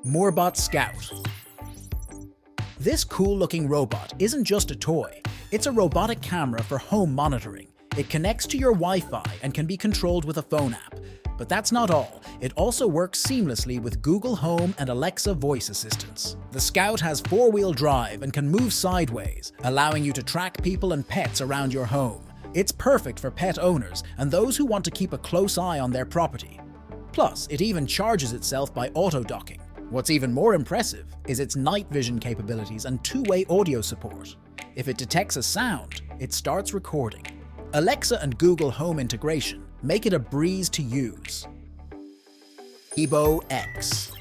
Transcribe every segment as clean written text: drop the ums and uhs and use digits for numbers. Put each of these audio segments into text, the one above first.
Moorebot Scout. This cool-looking robot isn't just a toy, it's a robotic camera for home monitoring. It connects to your Wi-Fi and can be controlled with a phone app. But that's not all. It also works seamlessly with Google Home and Alexa voice assistants. The Scout has four-wheel drive and can move sideways, allowing you to track people and pets around your home. It's perfect for pet owners and those who want to keep a close eye on their property. Plus, it even charges itself by auto-docking. What's even more impressive is its night vision capabilities and two-way audio support. If it detects a sound, it starts recording. Alexa and Google Home integration make it a breeze to use. Ebo X.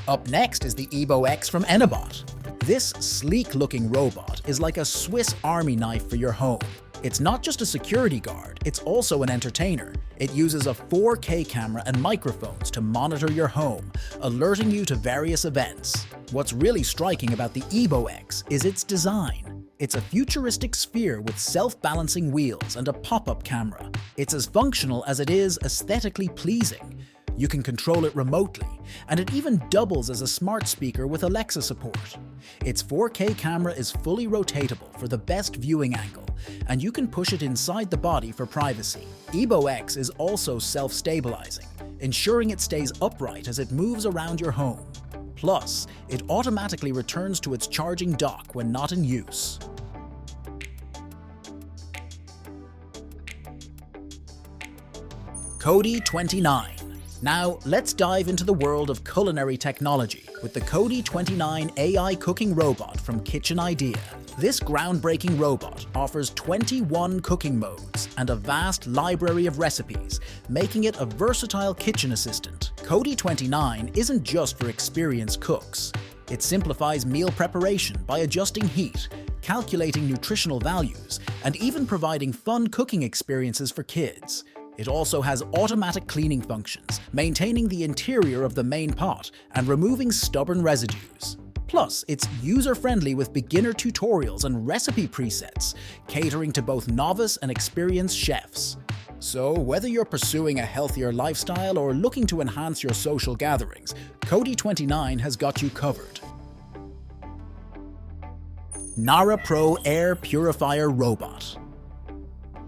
Up next is the Ebo X from Enabot. This sleek-looking robot is like a Swiss Army knife for your home. It's not just a security guard, it's also an entertainer. It uses a 4K camera and microphones to monitor your home, alerting you to various events. What's really striking about the Ebo X is its design. It's a futuristic sphere with self-balancing wheels and a pop-up camera. It's as functional as it is aesthetically pleasing. You can control it remotely, and it even doubles as a smart speaker with Alexa support. Its 4K camera is fully rotatable for the best viewing angle, and you can push it inside the body for privacy. Ebo X is also self-stabilizing, ensuring it stays upright as it moves around your home. Plus, it automatically returns to its charging dock when not in use. Kody 29. Now, let's dive into the world of culinary technology with the Kody 29 AI cooking robot from Kitchen Idea. This groundbreaking robot offers 21 cooking modes and a vast library of recipes, making it a versatile kitchen assistant. Kody 29 isn't just for experienced cooks. It simplifies meal preparation by adjusting heat, calculating nutritional values, and even providing fun cooking experiences for kids. It also has automatic cleaning functions, maintaining the interior of the main pot and removing stubborn residues. Plus, it's user-friendly with beginner tutorials and recipe presets, catering to both novice and experienced chefs. So, whether you're pursuing a healthier lifestyle or looking to enhance your social gatherings, Kody 29 has got you covered. Nara Pro Air Purifier Robot.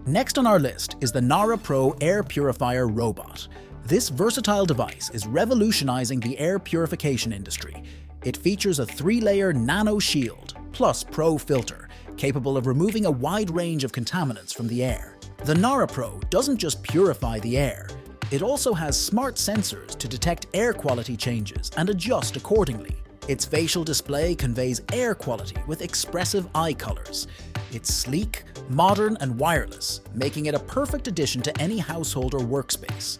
Next on our list is the Nara Pro Air Purifier Robot. This versatile device is revolutionizing the air purification industry. It features a 3-layer nano shield plus Pro filter, capable of removing a wide range of contaminants from the air. The Nara Pro doesn't just purify the air, it also has smart sensors to detect air quality changes and adjust accordingly. Its facial display conveys air quality with expressive eye colors. It's sleek, modern, and wireless, making it a perfect addition to any household or workspace.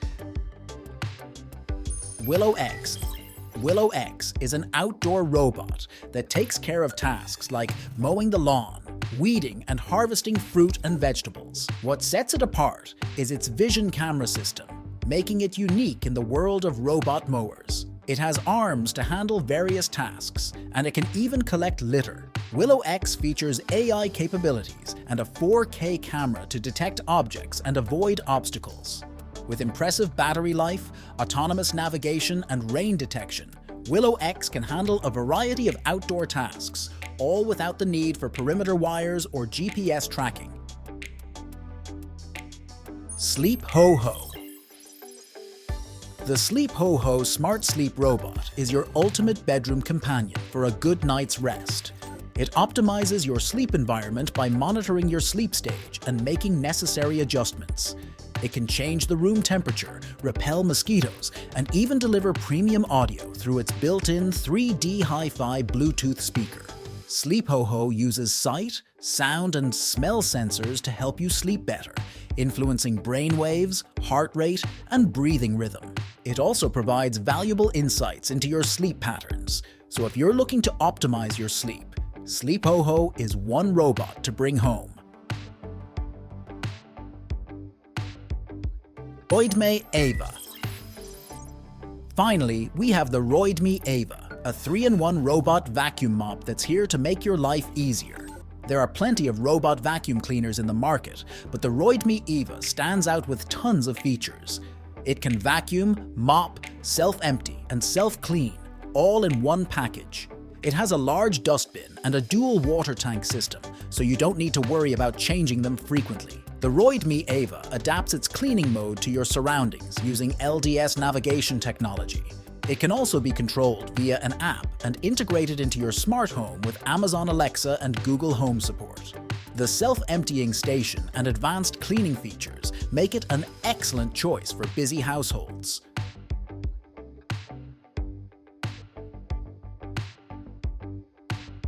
Willow X. Willow X is an outdoor robot that takes care of tasks like mowing the lawn, weeding, and harvesting fruit and vegetables. What sets it apart is its vision camera system, making it unique in the world of robot mowers. It has arms to handle various tasks, and it can even collect litter. Willow X features AI capabilities and a 4K camera to detect objects and avoid obstacles. With impressive battery life, autonomous navigation, and rain detection, Willow X can handle a variety of outdoor tasks, all without the need for perimeter wires or GPS tracking. SleepHoho. The SleepHoho Smart Sleep Robot is your ultimate bedroom companion for a good night's rest. It optimizes your sleep environment by monitoring your sleep stage and making necessary adjustments. It can change the room temperature, repel mosquitoes, and even deliver premium audio through its built-in 3D Hi-Fi Bluetooth speaker. SleepHoho uses sight, sound, and smell sensors to help you sleep better, influencing brain waves, heart rate, and breathing rhythm. It also provides valuable insights into your sleep patterns, so if you're looking to optimize your sleep, SleepHoho is one robot to bring home. Roidme Eva. Finally, we have the Roidme Eva, a 3-in-1 robot vacuum mop that's here to make your life easier. There are plenty of robot vacuum cleaners in the market, but the Roidme Eva stands out with tons of features. It can vacuum, mop, self-empty, and self-clean, all in one package. It has a large dustbin and a dual water tank system, so you don't need to worry about changing them frequently. The Roidme Eva adapts its cleaning mode to your surroundings using LDS navigation technology. It can also be controlled via an app and integrated into your smart home with Amazon Alexa and Google Home support. The self-emptying station and advanced cleaning features make it an excellent choice for busy households.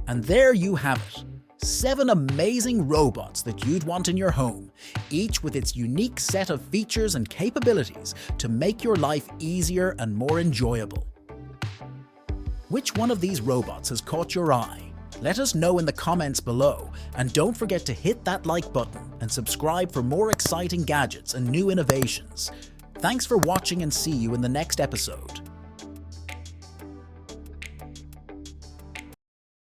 And there you have it. 7 amazing robots that you'd want in your home, each with its unique set of features and capabilities to make your life easier and more enjoyable. Which one of these robots has caught your eye? Let us know in the comments below, and don't forget to hit that like button and subscribe for more exciting gadgets and new innovations. Thanks for watching, and see you in the next episode.